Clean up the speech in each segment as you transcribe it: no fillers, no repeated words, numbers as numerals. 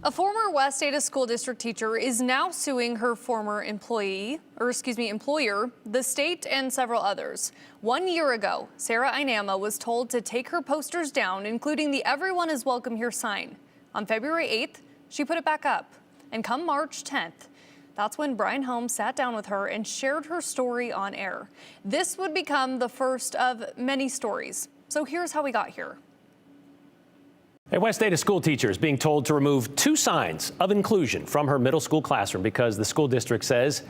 A former West Ada School District teacher is now suing her former employer, the state, and several others. 1 year ago, Sarah Inama was told to take her posters down, including the "Everyone is Welcome Here" sign. On February 8th, she put it back up. And come March 10th, that's when Brian Holmes sat down with her and shared her story on air. This would become the first of many stories. So here's how we got here. A West Ada school teacher is being told to remove 2 signs of inclusion from her middle school classroom because the school district says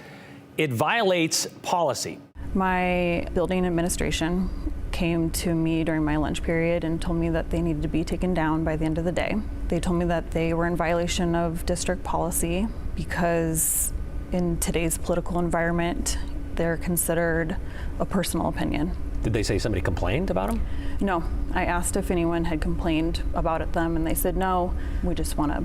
it violates policy. My building administration came to me during my lunch period and told me that they needed to be taken down by the end of the day. They told me that they were in violation of district policy because in today's political environment, they're considered a personal opinion. Did they say somebody complained about them? No. I asked if anyone had complained about them, and they said, no, we just want to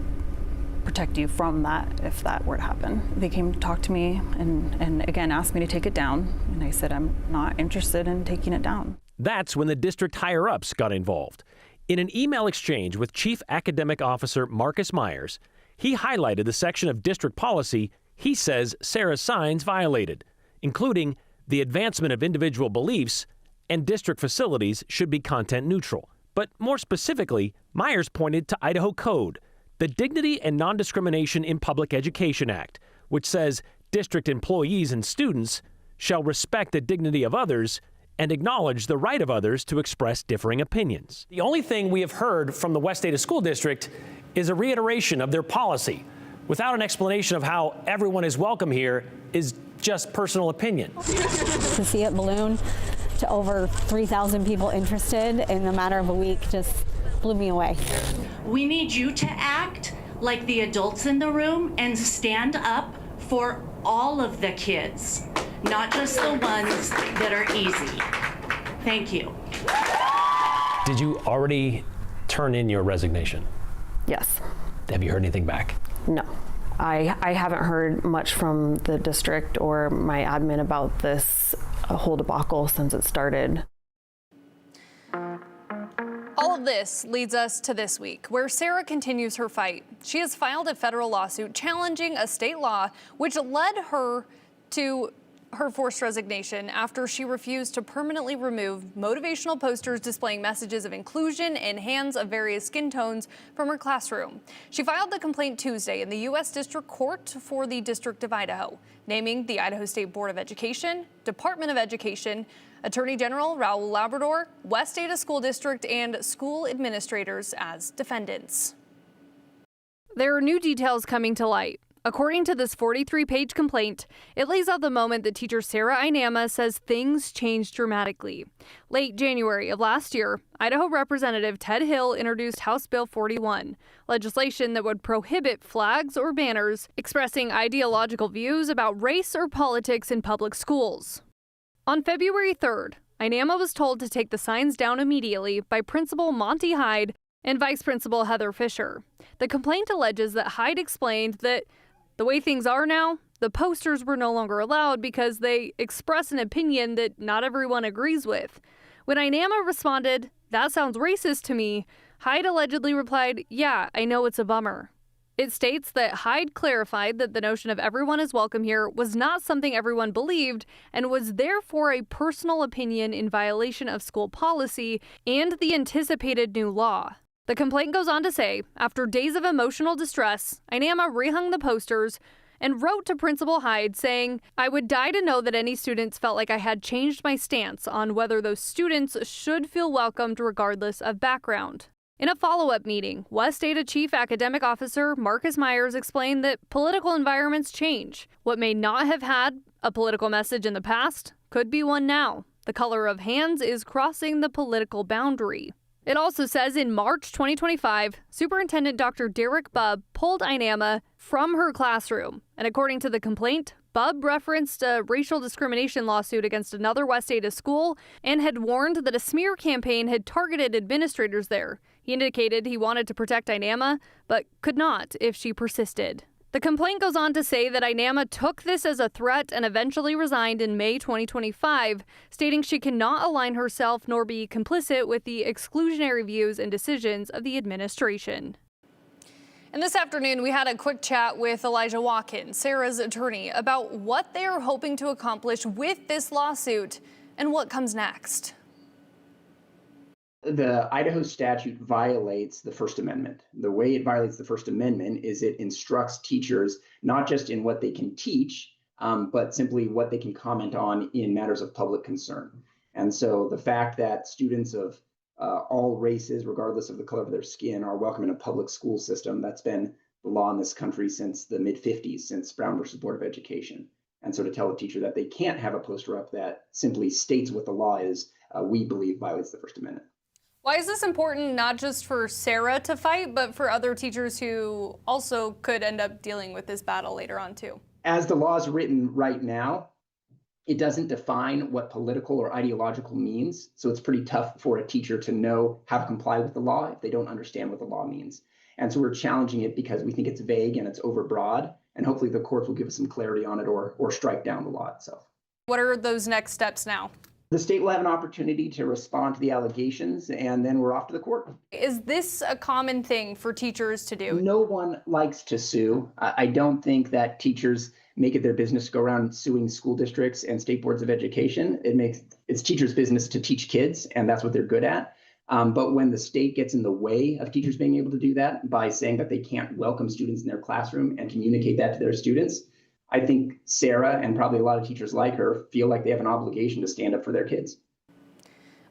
protect you from that if that were to happen. They came to talk to me and again asked me to take it down, and I said I'm not interested in taking it down. That's when the district higher-ups got involved. In an email exchange with Chief Academic Officer Marcus Myers, he highlighted the section of district policy he says Sarah's signs violated, including the advancement of individual beliefs and district facilities should be content neutral. But more specifically, Myers pointed to Idaho Code, the Dignity and Non-Discrimination in Public Education Act, which says district employees and students shall respect the dignity of others and acknowledge the right of others to express differing opinions. The only thing we have heard from the West Ada School District is a reiteration of their policy, without an explanation of how everyone is welcome here is just personal opinion. To see it balloon to over 3,000 people interested in a matter of a week just blew me away. We need you to act like the adults in the room and stand up for all of the kids, not just the ones that are easy. Thank you. Did you already turn in your resignation? Yes. Have you heard anything back? No. I haven't heard much from the district or my admin about this whole debacle since it started. All of this leads us to this week, where Sarah continues her fight. She has filed a federal lawsuit challenging a state law which led her to her forced resignation after she refused to permanently remove motivational posters displaying messages of inclusion and hands of various skin tones from her classroom. She filed the complaint Tuesday in the U.S. District Court for the District of Idaho, naming the Idaho State Board of Education, Department of Education, Attorney General Raul Labrador, West Ada School District, and school administrators as defendants. There are new details coming to light. According to this 43-page complaint, it lays out the moment that teacher Sarah Inama says things changed dramatically. Late January of last year, Idaho Representative Ted Hill introduced House Bill 41, legislation that would prohibit flags or banners expressing ideological views about race or politics in public schools. On February 3rd, Inama was told to take the signs down immediately by Principal Monty Hyde and Vice Principal Heather Fisher. The complaint alleges that Hyde explained that the way things are now, the posters were no longer allowed because they express an opinion that not everyone agrees with. When Inama responded, "That sounds racist to me," Hyde allegedly replied, "Yeah, I know it's a bummer." It states that Hyde clarified that the notion of everyone is welcome here was not something everyone believed and was therefore a personal opinion in violation of school policy and the anticipated new law. The complaint goes on to say, after days of emotional distress, Inama rehung the posters and wrote to Principal Hyde saying, "I would die to know that any students felt like I had changed my stance on whether those students should feel welcomed regardless of background." In a follow-up meeting, West Ada Chief Academic Officer Marcus Myers explained that political environments change. What may not have had a political message in the past could be one now. The color of hands is crossing the political boundary. It also says in March 2025, Superintendent Dr. Derek Bubb pulled Inama from her classroom. And according to the complaint, Bubb referenced a racial discrimination lawsuit against another West Ada school and had warned that a smear campaign had targeted administrators there. He indicated he wanted to protect Inama, but could not if she persisted. The complaint goes on to say that Inama took this as a threat and eventually resigned in May 2025, stating she cannot align herself nor be complicit with the exclusionary views and decisions of the administration. And this afternoon, we had a quick chat with Elijah Watkins, Sarah's attorney, about what they are hoping to accomplish with this lawsuit and what comes next. The Idaho statute violates the First Amendment. The way it violates the First Amendment is it instructs teachers not just in what they can teach, but simply what they can comment on in matters of public concern. And so the fact that students of all races, regardless of the color of their skin, are welcome in a public school system, that's been the law in this country since the mid-50s, since Brown versus Board of Education. And so to tell a teacher that they can't have a poster up that simply states what the law is, we believe violates the First Amendment. Why is this important, not just for Sarah to fight, but for other teachers who also could end up dealing with this battle later on too? As the law is written right now, it doesn't define what political or ideological means. So it's pretty tough for a teacher to know how to comply with the law if they don't understand what the law means. And so we're challenging it because we think it's vague and it's overbroad. And hopefully the courts will give us some clarity on it or strike down the law itself. What are those next steps now? The state will have an opportunity to respond to the allegations, and then we're off to the court. Is this a common thing for teachers to do? No one likes to sue. I don't think that teachers make it their business to go around suing school districts and state boards of education. It's teachers' business to teach kids, and that's what they're good at. But when the state gets in the way of teachers being able to do that by saying that they can't welcome students in their classroom and communicate that to their students, I think Sarah and probably a lot of teachers like her feel like they have an obligation to stand up for their kids.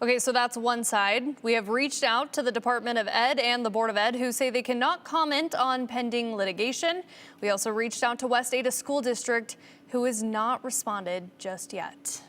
Okay, so that's one side. We have reached out to the Department of Ed and the Board of Ed, who say they cannot comment on pending litigation. We also reached out to West Ada School District, who has not responded just yet.